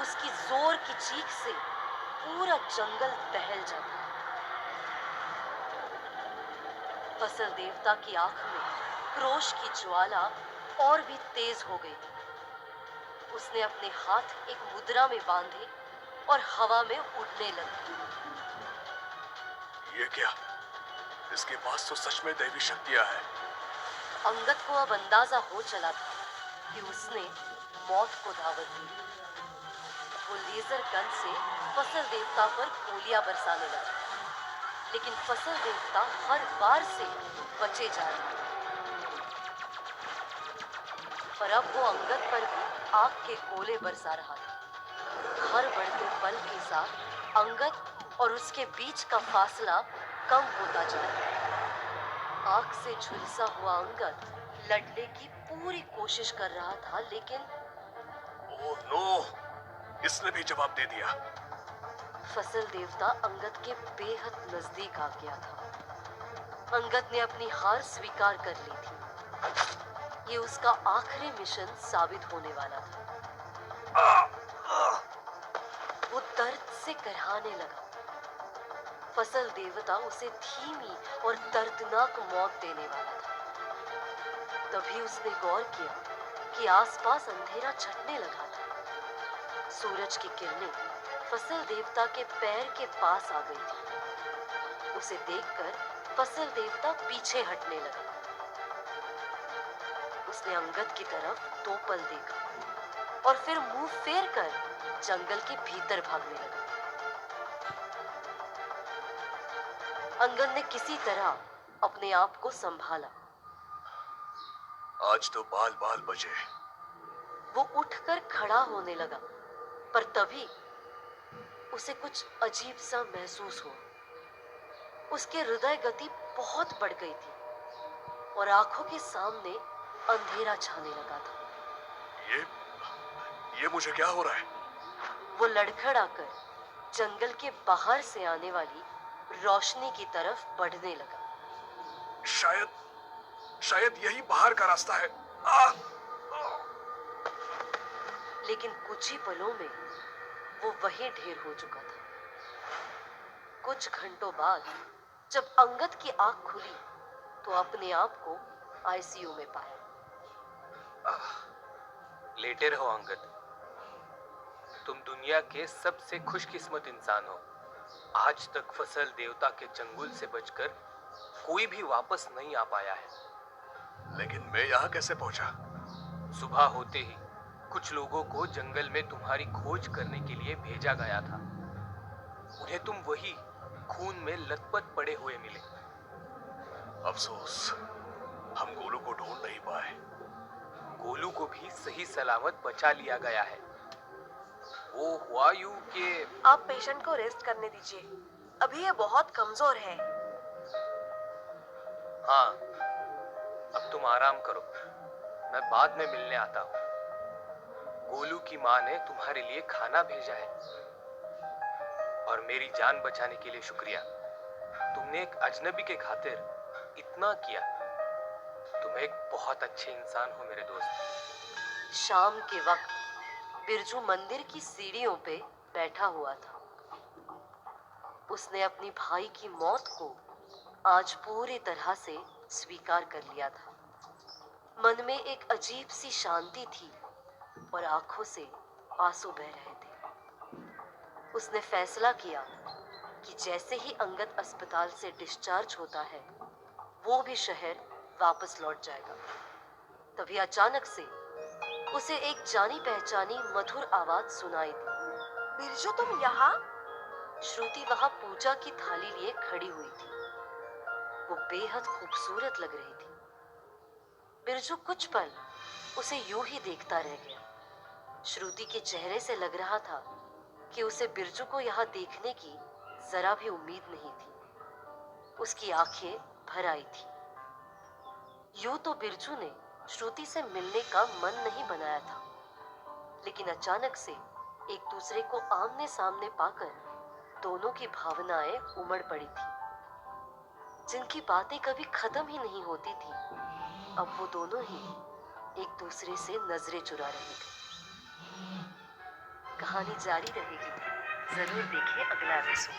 उसकी जोर की चीख से पूरा जंगल दहल जाता। फसल देवता की आंख में क्रोध की ज्वाला और भी तेज हो गई। उसने अपने हाथ एक मुद्रा में बांधे और हवा में उड़ने लगी। ये क्या? इसके पास तो सच में दैवी शक्तियां हैं। अंगद को अब अंदाजा हो चला था कि उसने मौत को दावत दी। वो लेजर गन से फसल देवता पर गोलियां बरसाने लगा, लेकिन फसल देवता हर बार से बचे जा रहा। पर अब वो अंगद पर भी आग के गोले बरसा रहा था। हर बढ़ते पल के साथ अंगद और उसके बीच का फासला कम होता जा रहा। आग से झुलसा हुआ अंगद लड़ने की पूरी कोशिश कर रहा था, लेकिन ओह नो! इसने भी जवाब दे दिया। फसल देवता अंगद के बेहद नजदीक आ गया था। अंगद ने अपनी हार स्वीकार कर ली थी। ये उसका आखिरी मिशन साबित होने वाला था। वो दर्द से कराहने लगा। फसल देवता उसे धीमी और दर्दनाक मौत देने वाला था। तभी उसने गौर किया कि आसपास अंधेरा छटने लगा था। सूरज की किरणें फसल देवता के पैर के पास आ गई थी। उसे देखकर फसल देवता पीछे हटने लगा। उसने अंगद की तरफ 2 पल देखा और फिर मुंह फेर कर जंगल के भीतर भागने लगा। अंगद ने किसी तरह अपने आप को संभाला। आज तो बाल बाल बचे। वो उठकर खड़ा होने लगा, पर तभी उसे कुछ अजीब सा महसूस हुआ। उसके हृदय गति बहुत बढ़ गई थी और आंखों के सामने अंधेरा छाने लगा था। ये मुझे क्या हो रहा है? वो लड़खड़ाकर जंगल के बाहर से आने वाली रोशनी की तरफ बढ़ने लगा। शायद यही बाहर का रास्ता है। आ! लेकिन कुछ ही पलों में वो वहीं ढेर हो चुका था। कुछ घंटों बाद जब अंगद की आंख खुली तो अपने आप को आईसीयू में पाया। लेटे रहो अंगद। तुम दुनिया के सबसे खुशकिस्मत इंसान हो। आज तक फसल देवता के चंगुल से बचकर कोई भी वापस नहीं आ पाया है। लेकिन मैं यहाँ कैसे पहुंचा? सुबह होते ही कुछ लोगों को जंगल में तुम्हारी खोज करने के लिए भेजा गया था। उन्हें तुम वही खून में लथपथ पड़े हुए मिले। अफसोस, हम गोलू को ढूंढ नहीं पाए। गोलू को भी सही सलामत बचा लिया गया है। वो हुआ यूं कि आप पेशेंट को रेस्ट करने दीजिए, अभी ये बहुत कमजोर है। हाँ, अब तुम आराम करो, मैं बाद में मिलने आता हूँ। गोलू की माँ ने तुम्हारे लिए खाना भेजा है और मेरी जान बचाने के लिए शुक्रिया। तुमने एक अजनबी के खातिर इतना किया। तुम एक बहुत अच्छे इंसान हो मेरे दोस्त। शाम के वक्त बिरजू मंदिर की सीढ़ियों पे बैठा हुआ था। उसने अपनी भाई की मौत को आज पूरी तरह से स्वीकार कर लिया था। मन में एक अजीब सी शांति थी और आंखों से आंसू बह रहे थे। उसने फैसला किया कि जैसे ही अंगद अस्पताल से डिस्चार्ज होता है, वो भी शहर वापस लौट जाएगा। तभी अचानक से उसे एक जानी पहचानी मधुर आवाज सुनाई दी। बिरजू, तुम यहाँ? श्रुति वहां पूजा की थाली लिए खड़ी हुई थी। वो बेहद खूबसूरत लग रही थी। बिरजू कुछ पल उसे यूं ही देखता रह गया। श्रुति के चेहरे से लग रहा था कि उसे बिरजू को यहाँ देखने की जरा भी उम्मीद नहीं थी। उसकी आंखें भर आई थी। यूं तो बिरजू ने श्रुति से मिलने का मन नहीं बनाया था, लेकिन अचानक से एक दूसरे को आमने सामने पाकर दोनों की भावनाएं उमड़ पड़ी थी। जिनकी बातें कभी खत्म ही नहीं होती थी, अब वो दोनों ही एक दूसरे से नजरें चुरा रहे थे। कहानी जारी रहेगी। जरूर देखिए अगला एपिसोड।